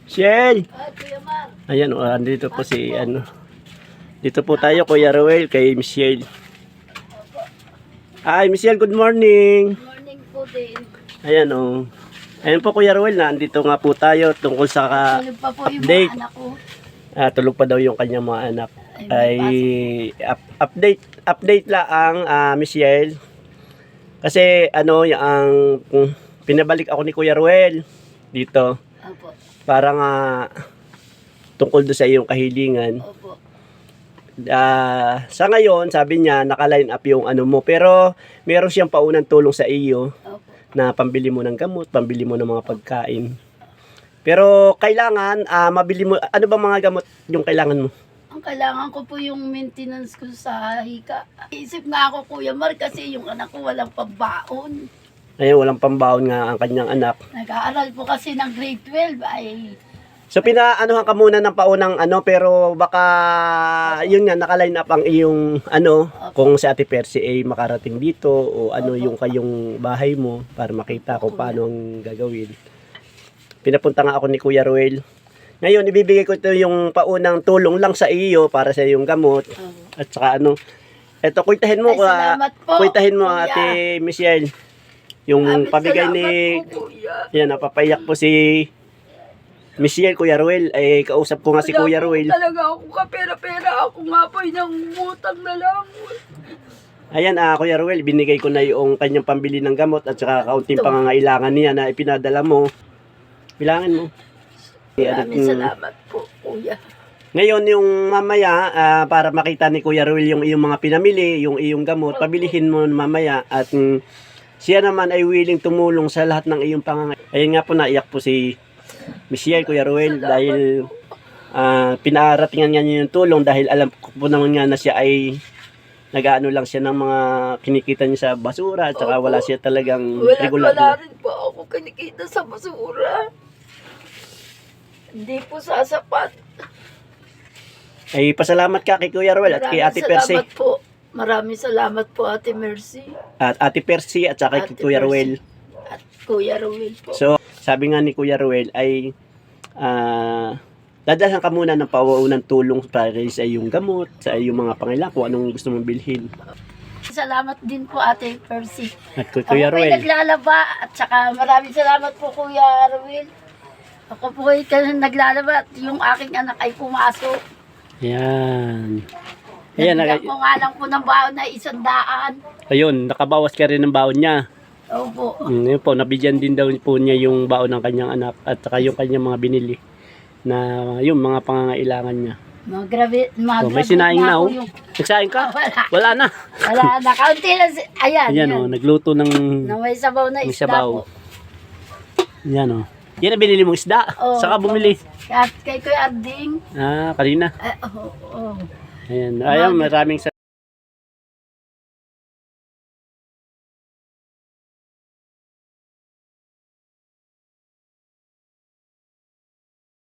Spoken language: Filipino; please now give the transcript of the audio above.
Shell! Ay, Kuya Mar. Ayan, andito po si, dito po tayo, Kuya Ruel, kay Michelle. Ay, Michelle, good morning! Good morning po din. Ayan, Ayan po, Kuya Ruel, nandito nga po tayo tungkol sa Tulog pa po yung update. mga anak ko. Tulog pa daw yung kanyang mga anak. Ay, Update lang, Michelle. Kasi, yung pinabalik ako ni Kuya Ruel dito. Opo. Para nga tungkol doon sa iyong kahilingan. Opo. Sa ngayon, sabi niya, naka-line up yung mo. Pero, meron siyang paunang tulong sa iyo Opo. na pambili mo ng gamot, pambili mo ng mga pagkain. Pero, kailangan, mabili mo, ano ba mga gamot yung kailangan mo? Ang kailangan ko po yung maintenance ko sa hika. Isip nga ako, Kuya Mar, kasi yung anak ko walang pambaon. Ayun, walang pambaon nga ang kanyang anak. Nag-aaral po kasi ng grade 12 ay... So, pinaanuhan ka muna ng paunang pero baka, yun nga, naka-line up ang iyong, kung si Ate Percy ay makarating dito, o yung kayong bahay mo, para makita kung paano ang gagawin. Pinapunta nga ako ni Kuya Ruel. Ngayon, ibibigay ko ito yung paunang tulong lang sa iyo, para sa iyong gamot, at saka eto, kuitahin mo, Ay, salamat po, kuitahin mo, Kuya. Ate Michelle. Yung Maraming pabigay ni, salamat po, Kuya. yan, napapaiyak po si Michelle, Kuya Ruel. Kausap ko nga si Kuya Ruel. Talaga ako kapera-pera. Ako nga po inangutang na lang. Ayan, Kuya Ruel, binigay ko na yung kanyang pambili ng gamot at saka kaunting pangangailangan niya na ipinadala mo. Bilangin mo. Maraming salamat po, Kuya. Ngayon, yung mamaya, para makita ni Kuya Ruel yung iyong mga pinamili, yung iyong gamot, pabilihin mo mamaya at siya naman ay willing tumulong sa lahat ng iyong pangangailangan. Ayun nga po, naiyak po si Michelle, Kuya Ruel, dahil pinaratingan nga niya yung tulong dahil alam ko po naman nga na siya ay nag-ano lang siya ng mga kinikita niya sa basura at saka wala siya talagang regular. Wala rin po ako kinikita sa basura. Hindi po sasapat. Ay pasalamat ka kay Kuya Ruel at kay Ate Percy. Salamat po. Maraming salamat po, Ate Mercy. At Ate Percy at saka kay Ate Kuya Percy. Ruel. At Kuya Ruel po. So, sabi nga ni Kuya Ruel ay dadalhan ka muna ng paunang tulong para sa iyong gamot, sa iyong mga pangailangan, kung anong gusto mong bilhin. Salamat din po, Ate Percy. At kay Kuya Ako po ay Ruel. naglalaba at saka maraming salamat po, Kuya Ruel. Ako po ay naglalaba at yung aking anak ay pumasok. Yan. Ayan, Nagbilang ko nga lang po ng baon na 100. ayun, nakabawas ka rin ng baon niya. Opo. Yun po, nabigyan din daw po niya yung baon ng kanyang anak at saka yung kanyang mga binili na yung mga pangangailangan niya. Mga grabe, mga Oh, may sinaing na, ako oh. yung... Nagsaing ka? Wala. Wala na. Wala na, kaunti na. Ayan, Ayan, yan. nagluto ng Na may sabaw na may isda sabaw. po. Yan, yan ang binili mong isda. Oh, Saka bumili. At kay Kuya Arding. Kanina. Oh. Ayan, maraming